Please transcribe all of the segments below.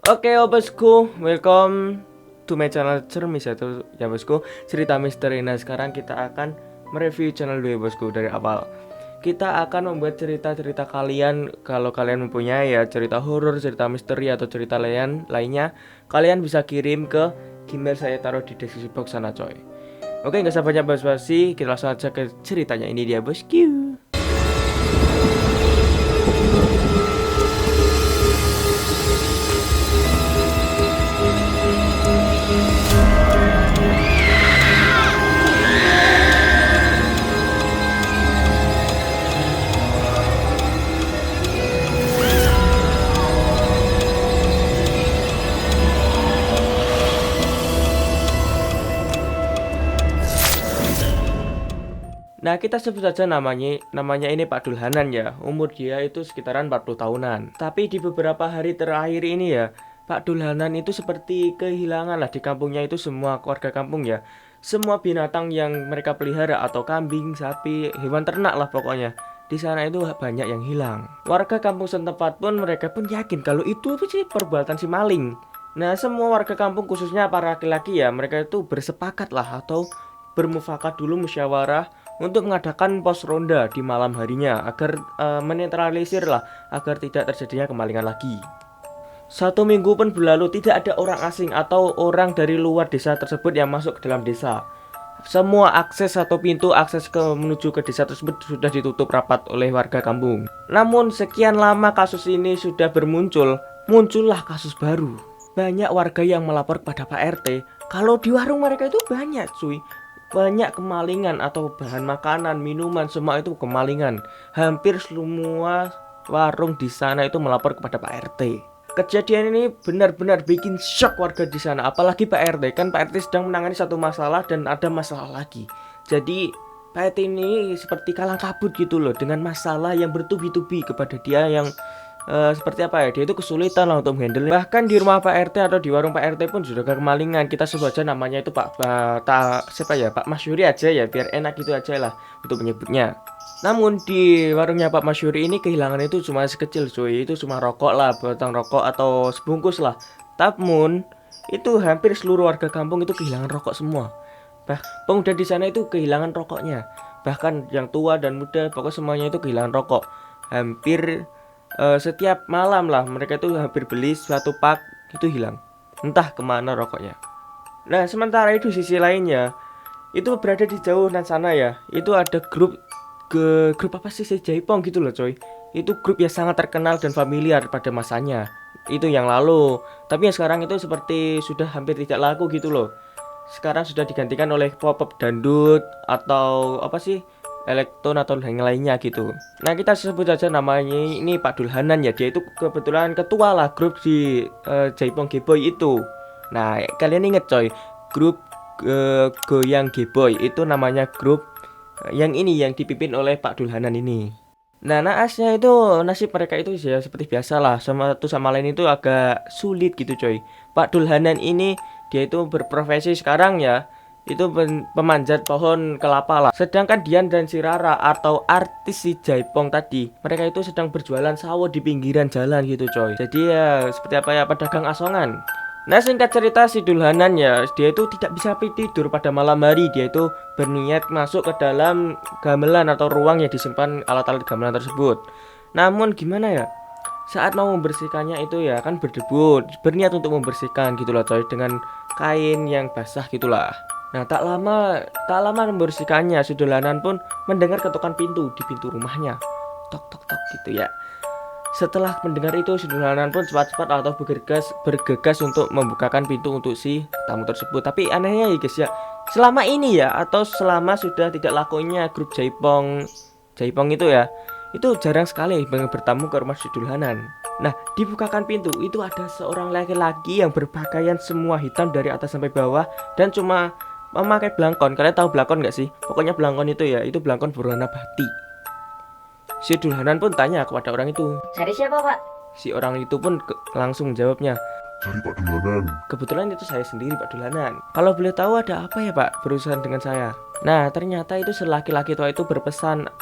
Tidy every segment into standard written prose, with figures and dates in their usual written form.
Oke, oh bosku, welcome to my channel Cermis ya bosku, cerita misteri. Nah sekarang kita akan mereview channel 2 bosku dari awal. Kita akan membuat cerita-cerita kalian. Kalau kalian mempunyai ya cerita horor, cerita misteri atau cerita lainnya, kalian bisa kirim ke email saya taruh di deskripsi box sana coy. Oke, nggak usah banyak basa-basi, kita langsung aja ke ceritanya. Ini dia bosku. Nah, kita sebut saja namanya ini Pak Dulhanan ya. Umur dia itu sekitaran 40 tahunan. Tapi di beberapa hari terakhir ini ya, Pak Dulhanan itu seperti kehilangan lah di kampungnya itu semua warga kampung ya. Semua binatang yang mereka pelihara atau kambing, sapi, hewan ternak lah pokoknya. Di sana itu banyak yang hilang. Warga kampung setempat pun mereka pun yakin kalau itu sih perbuatan si maling. Nah, semua warga kampung khususnya para laki-laki ya, mereka itu bersepakat lah atau bermufakat dulu musyawarah untuk mengadakan pos ronda di malam harinya agar menetralisir lah agar tidak terjadinya kemalingan lagi. 1 minggu pun berlalu, tidak ada orang asing atau orang dari luar desa tersebut yang masuk ke dalam desa. Semua akses atau pintu akses menuju ke desa tersebut sudah ditutup rapat oleh warga kampung. Namun sekian lama kasus ini sudah muncullah kasus baru. Banyak warga yang melapor kepada Pak RT kalau di warung mereka itu banyak banyak kemalingan atau bahan makanan, minuman, semua itu kemalingan. Hampir semua warung di sana itu melapor kepada Pak RT. Kejadian ini benar-benar bikin shock warga di sana. Apalagi Pak RT, kan Pak RT sedang menangani satu masalah dan ada masalah lagi. Jadi Pak RT ini seperti kalang kabut gitu loh, dengan masalah yang bertubi-tubi kepada dia yang seperti apa ya, dia itu kesulitan lah untuk menghandle. Bahkan di rumah Pak RT atau di warung Pak RT pun sudah kemalingan. Kita sebut aja namanya itu Pak Masyuri aja ya, biar enak gitu aja lah untuk menyebutnya. Namun di warungnya Pak Masyuri ini kehilangan itu cuma sekecil cuy, itu cuma rokok lah, batang rokok atau sebungkus lah. Namun itu hampir seluruh warga kampung itu kehilangan rokok semua. Pemuda di sana itu kehilangan rokoknya. Bahkan yang tua dan muda, pokoknya semuanya itu kehilangan rokok. Hampir setiap malam lah mereka itu hampir beli suatu pak itu hilang, entah kemana rokoknya. Nah sementara itu sisi lainnya itu berada di jauh dan sana ya, itu ada grup apa sih, Jaipong gitu loh coy. Itu grup yang sangat terkenal dan familiar pada masanya itu yang lalu, tapi yang sekarang itu seperti sudah hampir tidak laku gitu loh. Sekarang sudah digantikan oleh pop-up dangdut atau apa sih, elektron atau yang lainnya gitu. Nah kita sebut saja namanya ini Pak Dulhanan ya. Dia itu kebetulan ketua lah grup di Jaipong G-Boy itu. Nah kalian inget coy, grup Goyang G-Boy itu namanya grup yang ini yang dipimpin oleh Pak Dulhanan ini. Nah naasnya itu nasib mereka itu ya seperti biasa lah, sama lain itu agak sulit gitu coy. Pak Dulhanan ini dia itu berprofesi sekarang ya itu pemanjat pohon kelapa lah. Sedangkan Dian dan si Rara atau artis si Jaipong tadi, mereka itu sedang berjualan sawo di pinggiran jalan gitu coy. Jadi ya seperti apa ya, pedagang asongan. Nah singkat cerita si Dulhanan ya, dia itu tidak bisa tidur pada malam hari. Dia itu berniat masuk ke dalam gamelan atau ruang yang disimpan alat-alat gamelan tersebut. Namun gimana ya, saat mau membersihkannya itu ya kan berdebu, berniat untuk membersihkan gitu loh coy, dengan kain yang basah gitulah. Nah tak lama membersihkannya, si Dulhanan pun mendengar ketukan pintu di pintu rumahnya, tok tok tok gitu ya. Setelah mendengar itu si Dulhanan pun cepat-cepat atau bergegas untuk membukakan pintu untuk si tamu tersebut. Tapi anehnya ya guys ya, selama ini ya atau selama sudah tidak lakunya grup Jaipong itu ya, itu jarang sekali bertamu ke rumah si Dulhanan. Nah dibukakan pintu, itu ada seorang laki-laki yang berpakaian semua hitam dari atas sampai bawah dan cuma memakai belangkon. Kalian tahu belangkon gak sih? Pokoknya belangkon itu ya, itu belangkon berwarna batik. Si Dulhanan pun tanya kepada orang itu, "Cari siapa, Pak?" Si orang itu pun langsung menjawabnya, "Cari Pak Dulhanan." "Kebetulan itu saya sendiri Pak Dulhanan. Kalau boleh tahu ada apa ya Pak berurusan dengan saya?" Nah ternyata itu laki-laki tua itu berpesan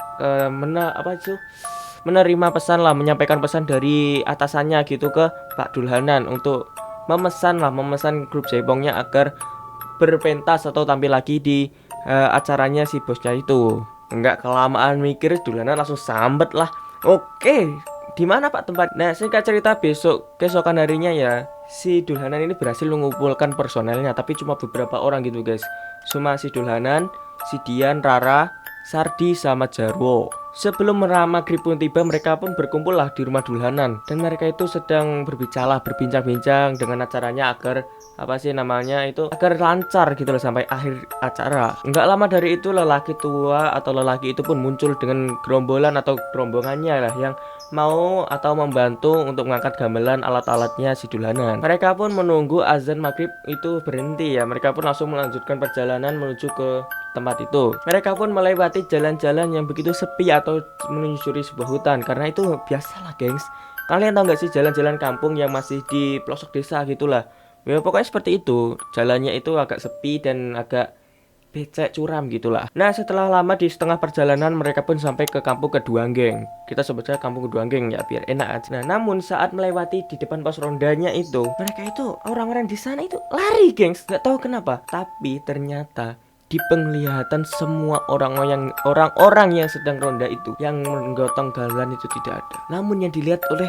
menerima pesan lah, menyampaikan pesan dari atasannya gitu ke Pak Dulhanan untuk memesan grup Jaipongnya agar berpentas atau tampil lagi di acaranya si bosnya itu. Enggak kelamaan mikir, Dolanan langsung sambet lah. Oke, di mana Pak tempat? Nah, singkat cerita keesokan harinya ya, si Dolanan ini berhasil mengumpulkan personelnya, tapi cuma beberapa orang gitu guys. Cuma si Dolanan, si Dian, Rara, Sardi, sama Jarwo. Sebelum maghrib pun tiba, mereka pun berkumpul lah di rumah Dolanan, dan mereka itu sedang berbincang-bincang dengan acaranya agar agar lancar gitu loh sampai akhir acara. Enggak lama dari itu lelaki tua atau lelaki itu pun muncul dengan gerombolan atau rombongannya lah yang mau atau membantu untuk mengangkat gamelan alat-alatnya si Dolanan. Mereka pun menunggu azan maghrib itu berhenti ya. Mereka pun langsung melanjutkan perjalanan menuju ke tempat itu. Mereka pun melewati jalan-jalan yang begitu sepi atau menyusuri sebuah hutan, karena itu biasalah gengs. Kalian tahu nggak sih jalan-jalan kampung yang masih di pelosok desa gitulah. Ya pokoknya seperti itu. Jalannya itu agak sepi dan agak becek curam gitulah. Nah, setelah lama di setengah perjalanan mereka pun sampai ke kampung Keduanggeng. Kita sebut saja kampung Keduanggeng ya biar enak aja. Nah, namun saat melewati di depan pos rondanya itu, mereka itu orang-orang di sana itu lari, gengs. Nggak tahu kenapa. Tapi ternyata di penglihatan semua orang-orang yang sedang ronda itu, yang menggotong gamelan itu tidak ada. Namun yang dilihat oleh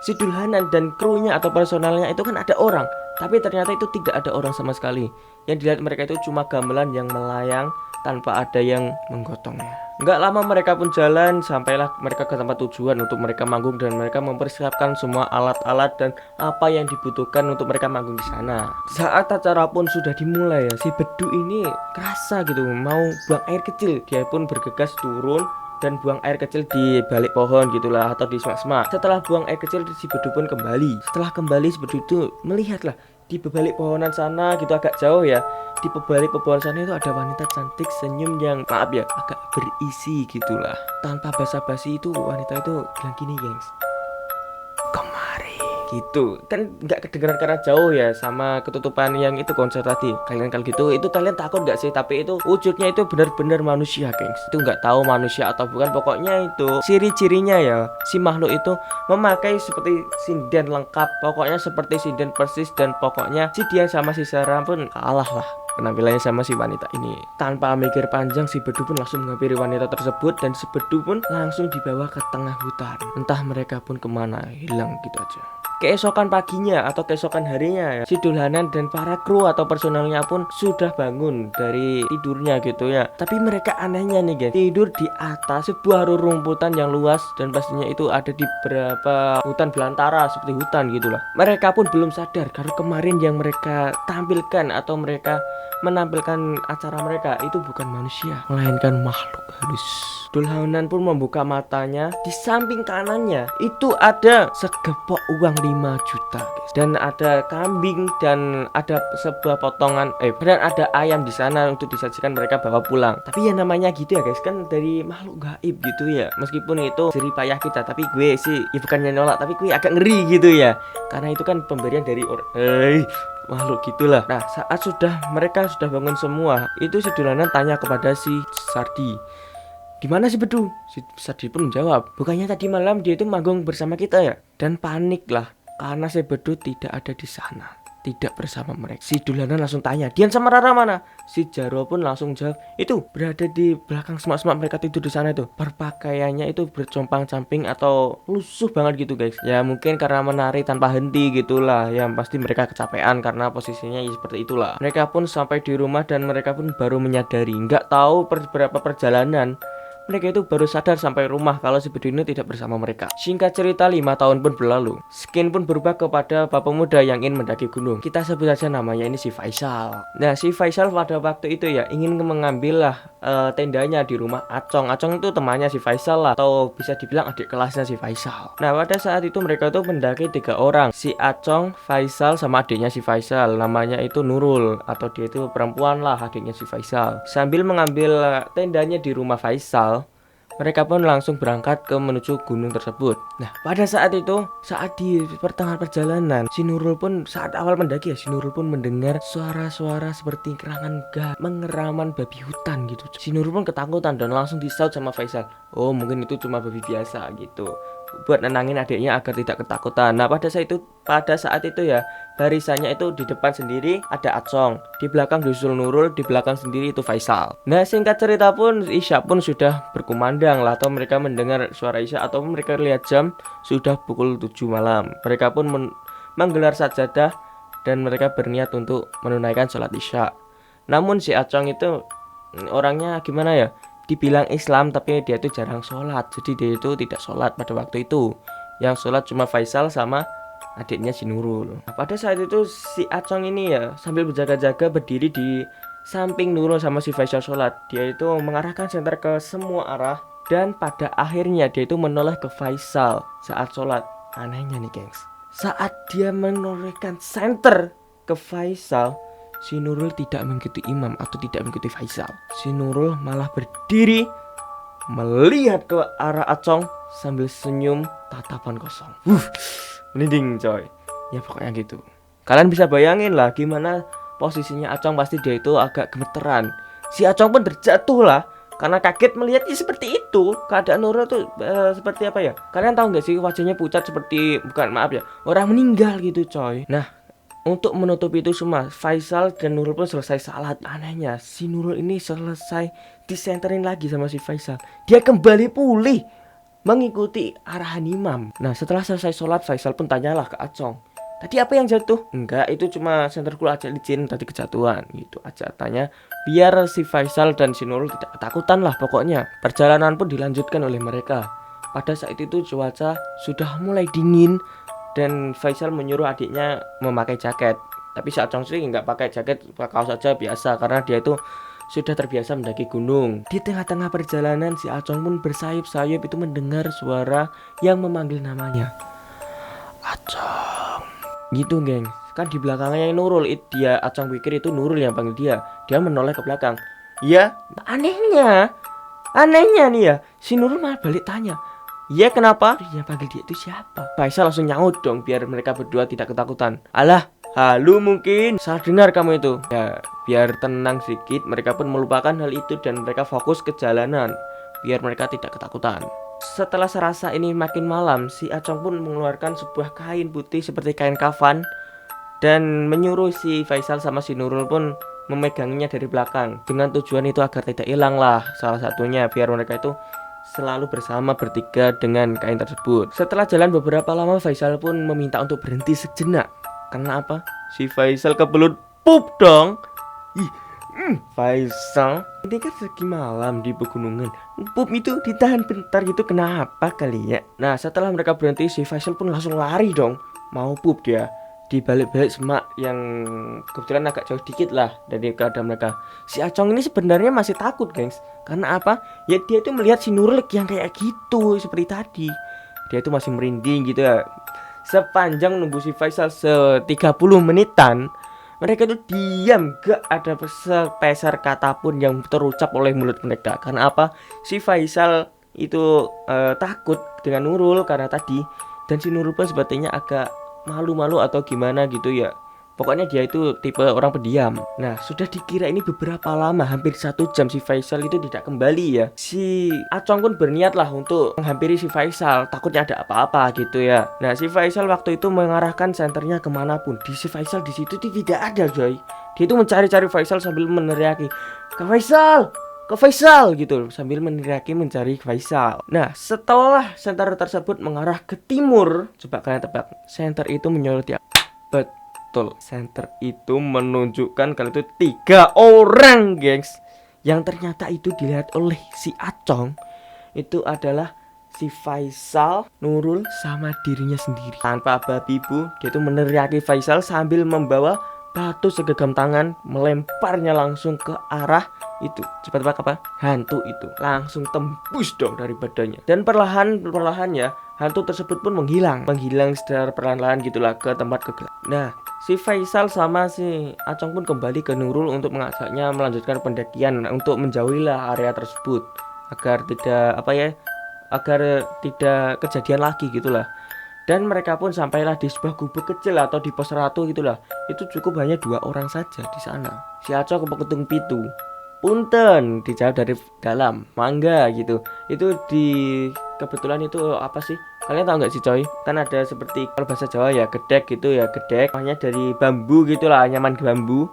si Dolanan dan krunya atau personalnya itu kan ada orang, tapi ternyata itu tidak ada orang sama sekali. Yang dilihat mereka itu cuma gamelan yang melayang tanpa ada yang menggotongnya. Nggak lama mereka pun jalan, sampailah mereka ke tempat tujuan untuk mereka manggung, dan mereka mempersiapkan semua alat-alat dan apa yang dibutuhkan untuk mereka manggung di sana. Saat acara pun sudah dimulai ya, si Bedu ini kerasa gitu mau buang air kecil. Dia pun bergegas turun dan buang air kecil di balik pohon gitulah atau di semak-semak. Setelah buang air kecil, si Bedu pun kembali. Setelah kembali, si Bedu itu melihatlah di balik pohonan sana gitu agak jauh ya. Di balik pohon sana itu ada wanita cantik senyum yang agak berisi gitulah. Tanpa basa-basi itu wanita itu bilang gini, gengs. Kemari gitu. Kan nggak kedengeran karena jauh ya sama ketutupan yang itu konser tadi. Kalian kalau gitu itu kalian takut nggak sih? Tapi itu wujudnya itu benar-benar manusia, gengs. Itu nggak tahu manusia atau bukan, pokoknya itu ciri-cirinya ya. Si makhluk itu memakai seperti sinden lengkap, pokoknya seperti sinden persis, dan pokoknya si dia sama si Sarah pun kalah lah penampilannya sama si wanita ini. Tanpa mikir panjang, si Bedu pun langsung menghampiri wanita tersebut, dan si Bedu pun langsung dibawa ke tengah hutan. Entah mereka pun kemana, hilang gitu aja. Keesokan paginya atau keesokan harinya ya, si Dolanan dan para kru atau personelnya pun sudah bangun dari tidurnya gitu ya. Tapi mereka anehnya nih guys, tidur di atas sebuah rerumputan yang luas, dan pastinya itu ada di beberapa hutan belantara seperti hutan gitulah. Mereka pun belum sadar kalau kemarin yang mereka tampilkan atau mereka menampilkan acara mereka itu bukan manusia, melainkan makhluk halus. Dolanan pun membuka matanya. Di samping kanannya itu ada segepok uang 5 juta guys. Dan ada kambing, dan ada sebuah potongan dan ada ayam di sana untuk disajikan mereka bawa pulang. Tapi ya namanya gitu ya guys, kan dari makhluk gaib gitu ya. Meskipun itu jerih payah kita, tapi gue sih ya bukannya nolak, tapi gue agak ngeri gitu ya. Karena itu kan pemberian dari makhluk gitulah. Nah, saat mereka sudah bangun semua, itu si Dolanan tanya kepada si Sardi, "Di mana si Bedu?" Si Sardi pun menjawab, "Bukannya tadi malam dia itu manggung bersama kita ya?" Dan paniklah karena si Bedu tidak ada di sana, tidak bersama mereka. Si Dolanan langsung tanya, "Dian sama Rara mana?" Si Jarwo pun langsung jawab, "Itu berada di belakang semak-semak, mereka tidur di sana itu." Perpakaiannya itu bercompang-camping atau lusuh banget gitu guys. Ya mungkin karena menari tanpa henti gitulah. Yang pasti mereka kecapean karena posisinya ya seperti itulah. Mereka pun sampai di rumah dan mereka pun baru menyadari, nggak tahu berapa perjalanan, mereka itu baru sadar sampai rumah kalau si Bedu ini tidak bersama mereka. Singkat cerita, 5 tahun pun berlalu. Skin pun berubah kepada bapak muda yang ingin mendaki gunung. Kita sebut saja namanya ini si Faisal. Nah, si Faisal pada waktu itu ya ingin mengambil lah tendanya di rumah Acong. Acong itu temannya si Faisal lah, atau bisa dibilang adik kelasnya si Faisal. Nah, pada saat itu mereka itu mendaki 3 orang. Si Acong, Faisal, sama adiknya si Faisal. Namanya itu Nurul, atau dia itu perempuan lah, adiknya si Faisal. Sambil mengambil tendanya di rumah Faisal, mereka pun langsung berangkat menuju gunung tersebut. Nah, pada saat itu, saat di pertengahan perjalanan, si Nurul pun saat awal mendaki ya, si Nurul pun mendengar suara-suara seperti kerangan mengeraman babi hutan gitu. Si Nurul pun ketakutan dan langsung disaut sama Faisal, "Oh, mungkin itu cuma babi biasa gitu." buat nenangin adiknya agar tidak ketakutan. Nah, pada saat itu ya, barisannya itu di depan sendiri ada Acong, di belakang disusul Nurul, di belakang sendiri itu Faisal. Nah, singkat cerita pun Isya pun sudah berkumandang lah, atau mereka mendengar suara Isya atau mereka lihat jam sudah pukul 7 malam. Mereka pun menggelar sajadah dan mereka berniat untuk menunaikan sholat Isya. Namun si Acong itu orangnya gimana ya, dibilang Islam tapi dia itu jarang sholat, jadi dia itu tidak sholat pada waktu itu. Yang sholat cuma Faisal sama adiknya si Nurul. Nah, pada saat itu si Acong ini ya sambil berjaga-jaga berdiri di samping Nurul sama si Faisal sholat. Dia itu mengarahkan senter ke semua arah dan pada akhirnya dia itu menoleh ke Faisal saat sholat. Anehnya nih gengs, saat dia menorehkan senter ke Faisal, si Nurul tidak mengikuti imam atau tidak mengikuti Faisal. Si Nurul malah berdiri melihat ke arah Acong sambil senyum tatapan kosong. Merinding coy. Ya pokoknya gitu. Kalian bisa bayangin lah gimana posisinya Acong, pasti dia itu agak gemeteran. Si Acong pun terjatuh lah karena kaget melihatnya seperti itu. Keadaan Nurul tuh seperti apa ya? Kalian tahu nggak sih, wajahnya pucat seperti, bukan maaf ya, orang meninggal gitu coy. Nah, untuk menutupi itu semua, Faisal dan Nurul pun selesai salat. Anehnya, si Nurul ini selesai disenterin lagi sama si Faisal. Dia kembali pulih mengikuti arahan imam. Nah, setelah selesai sholat, Faisal pun tanyalah ke Acong, tadi apa yang jatuh? Enggak, itu cuma senterku aja licin, tadi kejatuhan. Gitu aja tanya, biar si Faisal dan si Nurul tidak ketakutan lah pokoknya. Perjalanan pun dilanjutkan oleh mereka. Pada saat itu cuaca sudah mulai dingin dan Faisal menyuruh adiknya memakai jaket. Tapi si Acong sih nggak pakai jaket, pakai kaos aja biasa karena dia itu sudah terbiasa mendaki gunung. Di tengah-tengah perjalanan si Acong pun bersayap-sayap itu mendengar suara yang memanggil namanya. Acong. Gitu geng. Kan di belakangnya Nurul, dia Acong pikir itu Nurul yang panggil dia. Dia menoleh ke belakang. Iya, anehnya nih ya, si Nurul malah balik tanya, iya kenapa? Yang panggil dia itu siapa? Faisal langsung nyaut dong biar mereka berdua tidak ketakutan. Alah, halu mungkin salah dengar kamu itu. Ya, biar tenang sedikit, mereka pun melupakan hal itu dan mereka fokus ke jalanan biar mereka tidak ketakutan. Setelah serasa ini makin malam, si Acong pun mengeluarkan sebuah kain putih seperti kain kafan dan menyuruh si Faisal sama si Nurul pun memegangnya dari belakang. Dengan tujuan itu agar tidak hilang lah, salah satunya biar mereka itu selalu bersama bertiga dengan kain tersebut. Setelah jalan beberapa lama, Faisal pun meminta untuk berhenti sejenak. Karena apa? Si Faisal kebelut pup dong. Faisal, ini kan lagi malam di pegunungan, pup itu ditahan bentar gitu, kenapa kali ya? Nah, setelah mereka berhenti, si Faisal pun langsung lari dong, mau pup dia di balik-balik semak yang kebetulan agak jauh dikit lah dari keadaan mereka. Si Acong ini sebenarnya masih takut gengs. Karena apa? Ya dia itu melihat si Nurul yang kayak gitu seperti tadi. Dia itu masih merinding gitu ya. Sepanjang nunggu si Faisal 30 menitan, mereka itu diam, gak ada sepeser kata pun yang terucap oleh mulut mereka. Karena apa? Si Faisal itu takut dengan Nurul karena tadi, dan si Nurul pun sepertinya agak malu-malu atau gimana gitu ya. Pokoknya dia itu tipe orang pendiam. Nah, sudah dikira ini beberapa lama, hampir 1 jam si Faisal itu tidak kembali ya. Si Acong pun berniat lah untuk menghampiri si Faisal, takutnya ada apa-apa gitu ya. Nah, si Faisal waktu itu mengarahkan senternya kemanapun. Si Faisal di situ tidak ada coy. Dia itu mencari-cari Faisal sambil meneriaki, "Ke Faisal gitu, sambil meneriaki mencari Faisal." Nah, setelah senter tersebut mengarah ke timur, coba kalian tebak, senter itu menyoroti apa? Betul, senter itu menunjukkan kalau itu 3 orang gengs. Yang ternyata itu dilihat oleh si Acong itu adalah si Faisal, Nurul, sama dirinya sendiri. Tanpa babi bu, dia itu meneriaki Faisal sambil membawa batu segenggam tangan, melemparnya langsung ke arah itu. Cepat tebak apa? Hantu itu langsung tembus dong dari badannya. Dan perlahan ya, hantu tersebut pun menghilang secara perlahan-lahan gitulah ke tempat kegelapan. Nah, si Faisal sama si Acong pun kembali ke Nurul untuk mengajaknya melanjutkan pendakian untuk menjauhilah area tersebut agar tidak kejadian lagi gitulah. Dan mereka pun sampailah di sebuah gubuk kecil atau di pos ratu gitulah. Itu cukup hanya 2 orang saja di sana. Si Acong kepeketung pitu, punten, dijawab dari dalam, mangga gitu. Itu di kebetulan itu apa sih? Kalian tahu nggak sih coy? Kan ada seperti kalau bahasa Jawa ya gedek gitu ya, gedek. Namanya dari bambu gitulah, anyaman bambu.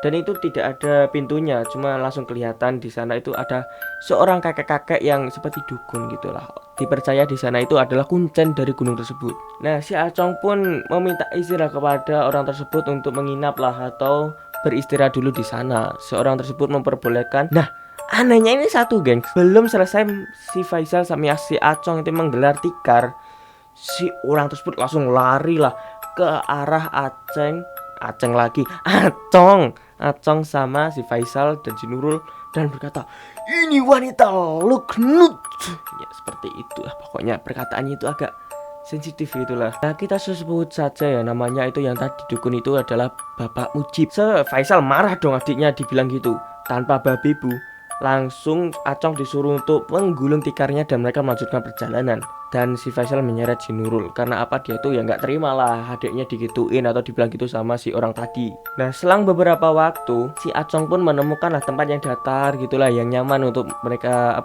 Dan itu tidak ada pintunya, cuma langsung kelihatan di sana itu ada seorang kakek-kakek yang seperti dukun gitulah. Dipercaya di sana itu adalah kuncen dari gunung tersebut. Nah, si Acong pun meminta izin kepada orang tersebut untuk menginap lah atau beristirahat dulu di sana. Seorang tersebut memperbolehkan. Nah, anehnya ini satu, geng. Belum selesai si Faisal sama si Acong itu menggelar tikar, si orang tersebut langsung lari lah ke arah Aceng lagi, Acong sama si Faisal dan si Nurul dan berkata, ini wanita Luknut. Ya seperti itu lah, pokoknya perkataannya itu agak sensitif gitulah. Nah, kita sebut saja ya namanya itu yang tadi dukun itu adalah Bapak Mujib. Faisal marah dong adiknya dibilang gitu. Tanpa babi bu, langsung Acong disuruh untuk menggulung tikarnya dan mereka melanjutkan perjalanan. Dan si Faisal menyeret si Nurul karena apa, dia tuh ya nggak terima lah adiknya digituin atau dibilang gitu sama si orang tadi. Nah, selang beberapa waktu si Acong pun menemukanlah tempat yang datar gitulah, yang nyaman untuk mereka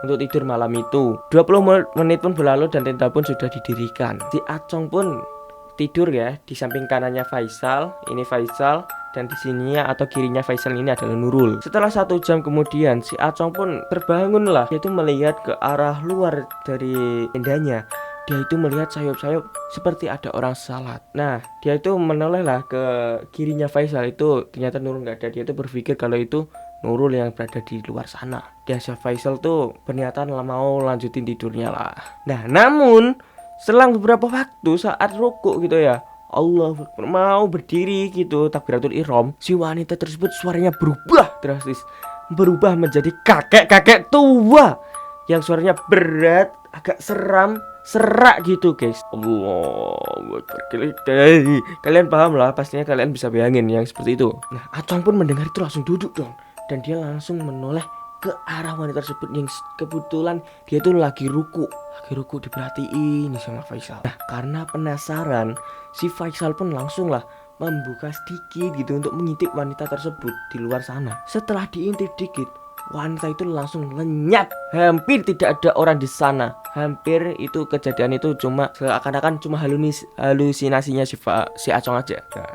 untuk tidur malam itu. 20 menit pun berlalu dan tenda pun sudah didirikan. Si Acong pun tidur ya di samping kanannya Faisal, ini Faisal, dan di sininya atau kirinya Faisal ini adalah Nurul. Setelah 1 jam kemudian si Acong pun terbangun lah. Dia itu melihat ke arah luar dari tendanya. Dia itu melihat sayup-sayup seperti ada orang salat. Nah, dia itu menoleh lah ke kirinya Faisal, itu ternyata Nurul nggak ada. Dia itu berpikir kalau itu Nurul yang berada di luar sana. Dan si Faisal tuh berniatan mau lanjutin tidurnya lah. Nah, namun selang beberapa waktu saat rukuk gitu ya, Allah mau berdiri gitu takbiratul ihram, si wanita tersebut suaranya berubah drastis, berubah menjadi kakek-kakek tua yang suaranya berat, agak serak gitu guys. Allah, kalian paham lah, pastinya kalian bisa bayangin yang seperti itu. Nah, Acong pun mendengar itu langsung duduk dong, dan dia langsung menoleh ke arah wanita tersebut yang kebetulan dia tuh lagi ruku diperhatiin sama Faisal. Nah, karena penasaran, si Faisal pun langsung lah membuka sedikit gitu untuk mengintip wanita tersebut di luar sana. Setelah diintip dikit, wanita itu langsung lenyap. Hampir tidak ada orang di sana. Hampir itu kejadian itu cuma seakan-akan cuma halusinasinya si Acong aja. Nah,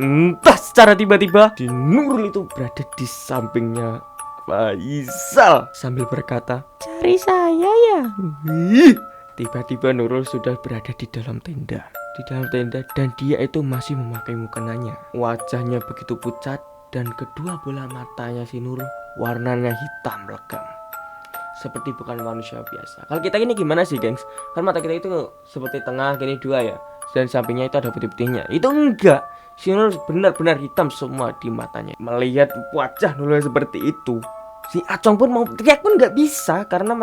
entah secara tiba-tiba di Nurul itu berada di sampingnya Faisal sambil berkata, cari saya ya. Tiba-tiba Nurul sudah berada di dalam tenda. Dan dia itu masih memakai mukenanya. Wajahnya begitu pucat dan kedua bola matanya si Nurul warnanya hitam legam, seperti bukan manusia biasa. Kalau kita gini gimana sih gengs? Kan mata kita itu seperti tengah gini 2 ya, dan sampingnya itu ada putih-putihnya. Itu enggak, si Nurul benar-benar hitam semua di matanya. Melihat wajah Nurul seperti itu, si Acong pun mau teriak pun nggak bisa karena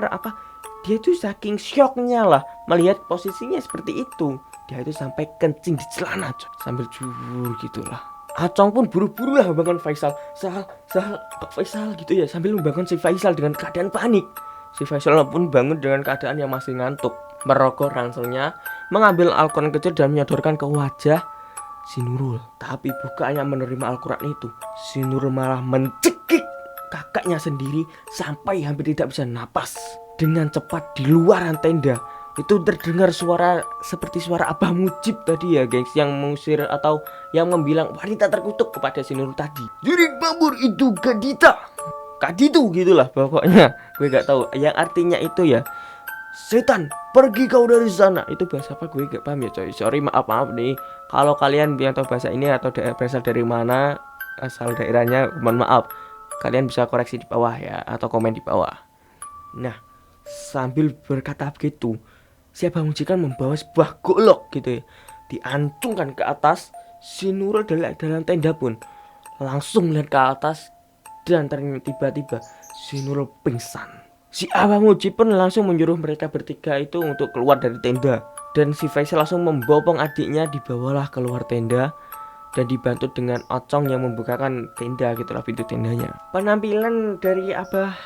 dia tuh saking syoknya lah melihat posisinya seperti itu. Dia itu sampai kencing di celana sambil jubur gitulah. Acong pun buru-buru lah membangun Faisal. Faisal gitu ya, sambil membangun si Faisal dengan keadaan panik. Si Faisal pun bangun dengan keadaan yang masih ngantuk. Merogoh ranselnya, mengambil Al-Quran kecil dan menyodorkan ke wajah si Nurul. Tapi bukannya menerima Al-Quran itu, si Nurul malah mencekik kakaknya sendiri sampai hampir tidak bisa napas. Dengan cepat di luaran tenda itu terdengar suara seperti suara Abah Mujib tadi ya gengs, yang mengusir atau yang membilang wanita terkutuk kepada si Nurul tadi. Jadi babur itu Kaditu gitulah pokoknya. Gue gak tahu yang artinya itu ya, setan pergi kau dari sana. Itu bahasa apa gue gak paham ya coy. Sorry, maaf nih kalau kalian yang tahu bahasa ini atau berasal dari mana, asal daerahnya, mohon maaf. Kalian bisa koreksi di bawah ya, atau komen di bawah. Nah, sambil berkata begitu, si Abah Mujib kan membawa sebuah golok gitu ya, diancungkan ke atas. Si Nurul dalam tenda pun langsung melihat ke atas, dan tiba-tiba si Nurul pingsan. Si Abah Mujib pun langsung menyuruh mereka bertiga itu untuk keluar dari tenda, dan si Faisal langsung membopong adiknya, dibawalah keluar tenda dan dibantu dengan Acong yang membukakan tenda gitulah, pintu tendanya. Penampilan dari Abah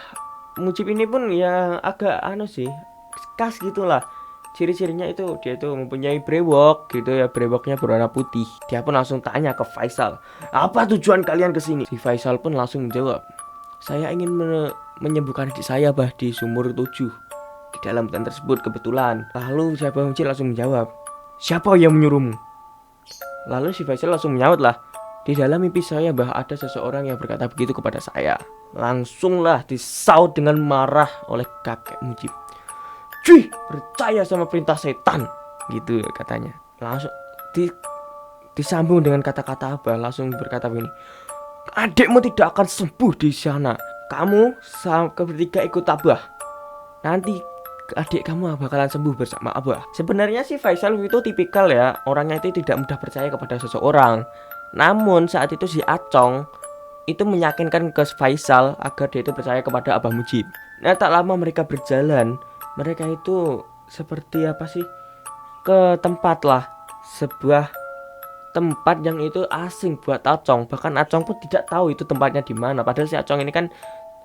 Mujib ini pun ya agak khas gitulah. Ciri-cirinya itu dia itu mempunyai brewok gitu ya, brewoknya berwarna putih. Dia pun langsung tanya ke Faisal, apa tujuan kalian kesini? Si Faisal pun langsung menjawab, saya ingin menyembuhkan adik saya bah di sumur 7. di dalam hutan tersebut kebetulan. Lalu si Abah Mujid langsung menjawab, siapa yang menyuruhmu? Lalu si Faisal langsung menyaut lah, di dalam mimpi saya bah ada seseorang yang berkata begitu kepada saya. Langsunglah disaut dengan marah oleh kakek Mujib. Cuy, percaya sama perintah setan, gitu katanya. Langsung disambung dengan kata-kata Abah, langsung berkata begini, adikmu tidak akan sembuh di sana. Kamu bertiga ikut Abah. Nanti adik kamu bakalan sembuh bersama Abah. Sebenarnya sih Faisal itu tipikal ya, orangnya itu tidak mudah percaya kepada seseorang. Namun saat itu si Acong itu meyakinkan ke Faisal agar dia itu percaya kepada Abah Mujib. Nah, tak lama mereka berjalan, mereka itu seperti apa sih, ke tempat lah, sebuah tempat yang itu asing buat Acong. Bahkan Acong pun tidak tahu itu tempatnya di mana. Padahal si Acong ini kan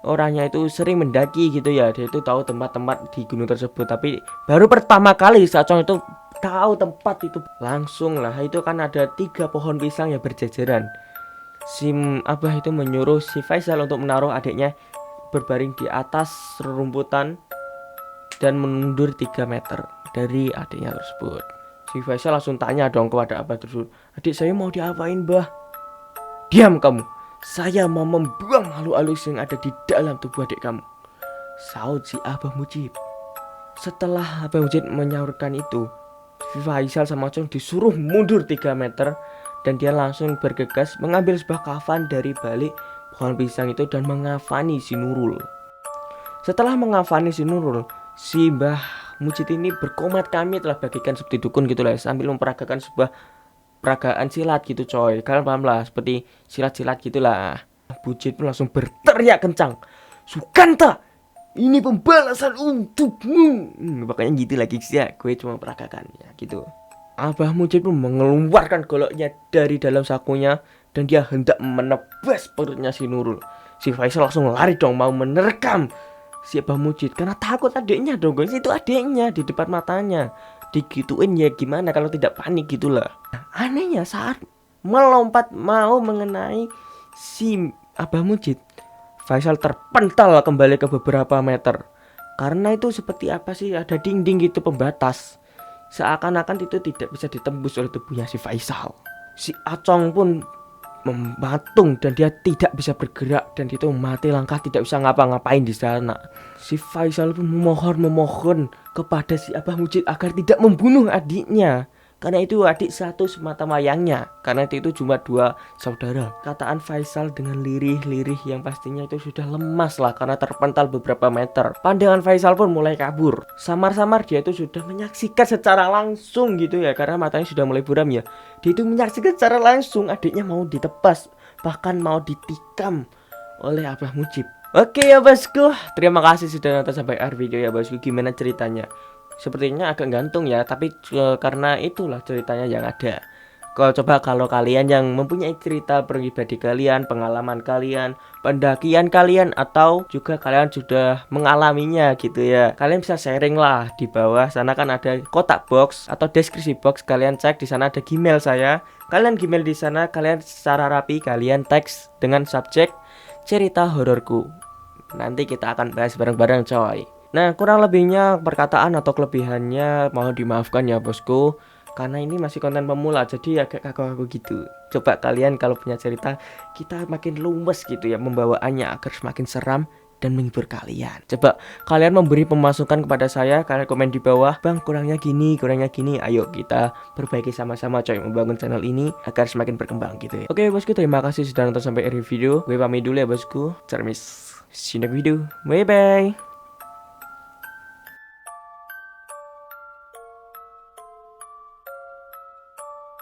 orangnya itu sering mendaki gitu ya, dia itu tahu tempat-tempat di gunung tersebut. Tapi baru pertama kali si Acong itu tahu tempat itu. Langsung lah, itu kan ada 3 pohon pisang yang berjajaran. Si Abah itu menyuruh si Faisal untuk menaruh adiknya berbaring di atas rerumputan dan mundur 3 meter dari adiknya tersebut. Si Faisal langsung tanya dong kepada Abah tersebut, adik saya mau diapain, Bah? Diam kamu, saya mau membuang makhluk halus yang ada di dalam tubuh adik kamu, saut si Abah Mujib. Setelah Abah Mujib menyaurkan itu, si Faisal sama Acong disuruh mundur 3 meter. Dan dia langsung bergegas mengambil sebuah kafan dari balik pohon pisang itu dan mengafani si Nurul. Setelah mengafani si Nurul, si Mbah Mujid ini berkomat kami telah bagikan seperti dukun gitu lah, sambil memperagakan sebuah peragaan silat gitu coy. Kalian paham lah, seperti silat-silat gitulah. Mujid pun langsung berteriak kencang, Sukanta, ini pembalasan untukmu. Pokoknya gitu lagi sih ya, gue cuma peragakan ya gitu. Abah Mujid pun mengeluarkan goloknya dari dalam sakunya dan dia hendak menebas perutnya si Nurul. Si Faisal langsung lari dong, mau menerkam si Abah Mujid karena takut adiknya dong guys, itu adiknya di depan matanya. Digituin ya gimana kalau tidak panik gitulah. Anehnya saat melompat mau mengenai si Abah Mujid, Faisal terpental kembali ke beberapa meter. Karena itu seperti apa sih, ada dinding gitu pembatas. Seakan-akan itu tidak bisa ditembus oleh tubuhnya si Faisal. Si Acong pun mematung dan dia tidak bisa bergerak dan itu mati langkah, tidak bisa ngapa-ngapain di sana. Si Faisal pun memohon kepada si Abah Mujid agar tidak membunuh adiknya, karena itu adik satu semata wayangnya, karena itu cuma 2 saudara. Kataan Faisal dengan lirih-lirih yang pastinya itu sudah lemas lah karena terpental beberapa meter. Pandangan Faisal pun mulai kabur. Samar-samar dia itu sudah menyaksikan secara langsung gitu ya, karena matanya sudah mulai buram ya. Dia itu menyaksikan secara langsung adiknya mau ditebas, bahkan mau ditikam oleh Abah Mujib. Oke ya bosku, terima kasih sudah nonton sampai akhir video ya bosku. Gimana ceritanya? Sepertinya agak gantung ya, tapi karena itulah ceritanya yang ada. Kalau kalian yang mempunyai cerita pribadi kalian, pengalaman kalian, pendakian kalian, atau juga kalian sudah mengalaminya gitu ya, kalian bisa sharing lah di bawah sana, kan ada kotak box atau deskripsi box. Kalian cek di sana ada Gmail saya. Kalian Gmail di sana, kalian secara rapi kalian teks dengan subjek cerita hororku. Nanti kita akan bahas bareng-bareng coy. Nah, kurang lebihnya perkataan atau kelebihannya mohon dimaafkan ya bosku, karena ini masih konten pemula jadi agak kaku-kaku gitu. Coba kalian kalau punya cerita, kita makin luwes gitu ya membawaannya agar semakin seram dan menghibur kalian. Coba kalian memberi pemasukan kepada saya, kalian komen di bawah, bang kurangnya gini, ayo kita perbaiki sama-sama coy, membangun channel ini agar semakin berkembang gitu ya. Oke bosku, terima kasih sudah nonton sampai akhir video. Gue pamit dulu ya bosku, cermis, see you next video, bye bye.